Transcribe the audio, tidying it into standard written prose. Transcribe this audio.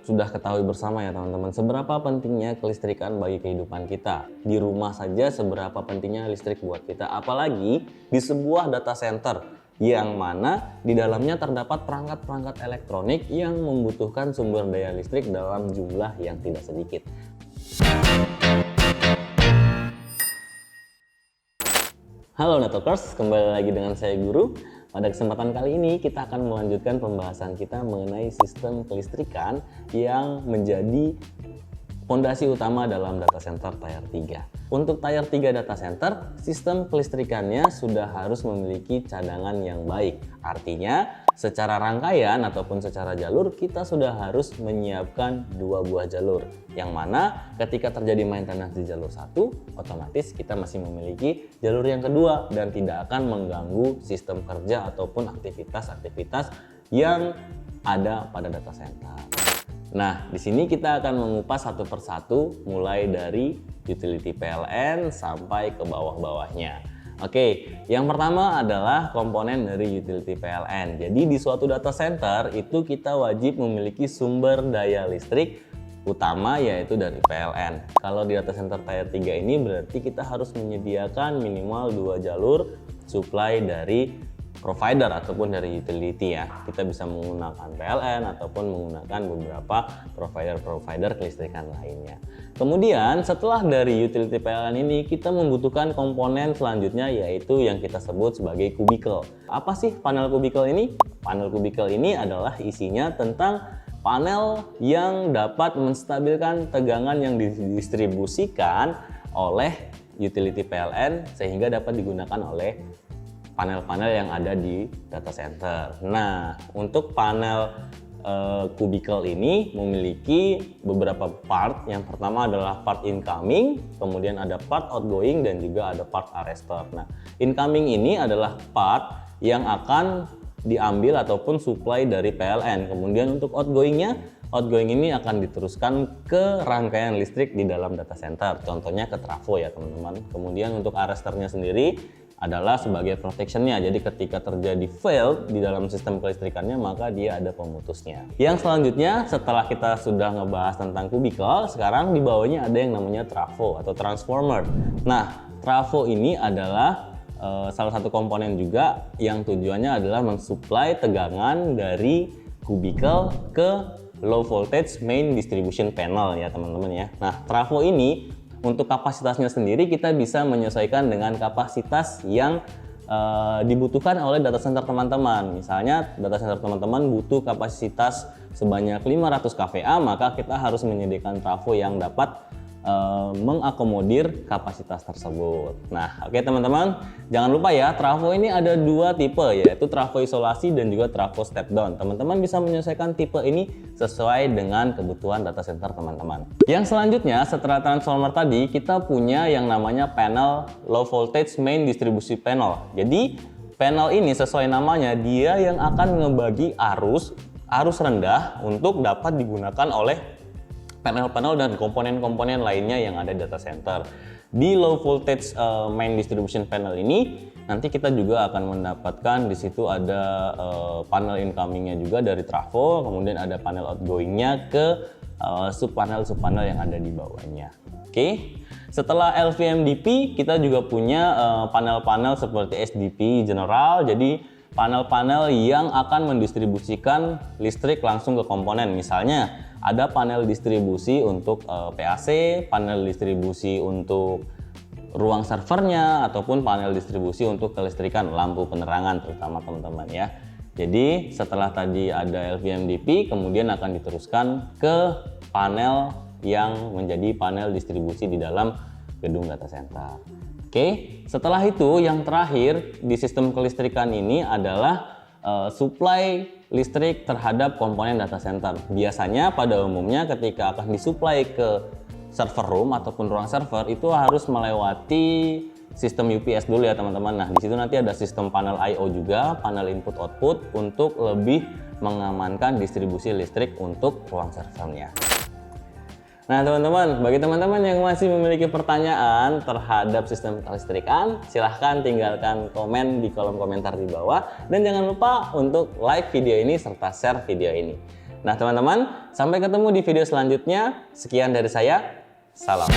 sudah ketahui bersama ya teman-teman, seberapa pentingnya kelistrikan bagi kehidupan kita. Di rumah saja seberapa pentingnya listrik buat kita, apalagi di sebuah data center yang mana di dalamnya terdapat perangkat-perangkat elektronik yang membutuhkan sumber daya listrik dalam jumlah yang tidak sedikit. Halo Networkers, kembali lagi dengan saya Guru. Pada kesempatan kali ini kita akan melanjutkan pembahasan kita mengenai sistem kelistrikan yang menjadi fondasi utama dalam data center Tier 3. Untuk Tier 3 data center, sistem kelistrikannya sudah harus memiliki cadangan yang baik. Artinya, secara rangkaian ataupun secara jalur, kita sudah harus menyiapkan dua buah jalur. Yang mana ketika terjadi maintenance di jalur satu, otomatis kita masih memiliki jalur yang kedua dan tidak akan mengganggu sistem kerja ataupun aktivitas-aktivitas yang ada pada data center. Nah, di sini kita akan mengupas satu persatu mulai dari utility PLN sampai ke bawah-bawahnya. Oke, yang pertama adalah komponen dari utility PLN. Jadi di suatu data center itu kita wajib memiliki sumber daya listrik utama yaitu dari PLN. Kalau di data center Tier 3 ini berarti kita harus menyediakan minimal 2 jalur supply dari provider ataupun dari utility ya. Kita bisa menggunakan PLN ataupun menggunakan beberapa provider kelistrikan lainnya. Kemudian setelah dari utility PLN ini kita membutuhkan komponen selanjutnya yaitu yang kita sebut sebagai kubikel. Apa sih panel kubikel ini? Panel kubikel ini adalah isinya tentang panel yang dapat menstabilkan tegangan yang didistribusikan oleh utility PLN sehingga dapat digunakan oleh panel-panel yang ada di data center. Nah, untuk panel kubikel ini memiliki beberapa part. Yang pertama adalah part incoming, kemudian ada part outgoing, dan juga ada part arrestor. Nah, incoming ini adalah part yang akan diambil ataupun supply dari PLN. Kemudian untuk outgoing ini akan diteruskan ke rangkaian listrik di dalam data center. Contohnya ke trafo ya teman-teman. Kemudian untuk arrestornya sendiri adalah sebagai protectionnya, jadi ketika terjadi fail di dalam sistem kelistrikannya maka dia ada pemutusnya. Yang selanjutnya setelah kita sudah ngebahas tentang kubikel, sekarang di bawahnya ada yang namanya trafo atau transformer. Nah, trafo ini adalah salah satu komponen juga yang tujuannya adalah mensuplai tegangan dari kubikel ke low voltage main distribution panel ya teman-teman ya. Nah, trafo ini untuk kapasitasnya sendiri kita bisa menyesuaikan dengan kapasitas yang dibutuhkan oleh data center teman-teman. Misalnya data center teman-teman butuh kapasitas sebanyak 500 kVA, maka kita harus menyediakan trafo yang dapat mengakomodir kapasitas tersebut. Nah, oke teman-teman, jangan lupa ya, trafo ini ada dua tipe, yaitu trafo isolasi dan juga trafo step down. Teman-teman bisa menyesuaikan tipe ini sesuai dengan kebutuhan data center teman-teman. Yang selanjutnya, setelah transformer tadi, kita punya yang namanya panel low voltage main distribution panel. Jadi, panel ini sesuai namanya, dia yang akan ngebagi arus rendah untuk dapat digunakan oleh panel-panel dan komponen-komponen lainnya yang ada di data center. Di low voltage main distribution panel ini nanti kita juga akan mendapatkan di situ ada panel incomingnya juga dari trafo, kemudian ada panel outgoingnya ke subpanel yang ada di bawahnya. Oke. Setelah LVMDP kita juga punya panel-panel seperti SDP general, jadi panel-panel yang akan mendistribusikan listrik langsung ke komponen. Misalnya ada panel distribusi untuk PAC, panel distribusi untuk ruang servernya, ataupun panel distribusi untuk kelistrikan lampu penerangan terutama teman-teman ya. Jadi setelah tadi ada LVMDP, kemudian akan diteruskan ke panel yang menjadi panel distribusi di dalam gedung data center. Oke, setelah itu yang terakhir di sistem kelistrikan ini adalah supply listrik terhadap komponen data center. Biasanya pada umumnya ketika akan disuplai ke server room ataupun ruang server itu harus melewati sistem UPS dulu ya teman-teman. Nah, di situ nanti ada sistem panel I/O juga, panel input output untuk lebih mengamankan distribusi listrik untuk ruang servernya. Nah teman-teman, bagi teman-teman yang masih memiliki pertanyaan terhadap sistem kelistrikan, silahkan tinggalkan komen di kolom komentar di bawah. Dan jangan lupa untuk like video ini serta share video ini. Nah teman-teman, sampai ketemu di video selanjutnya. Sekian dari saya, salam.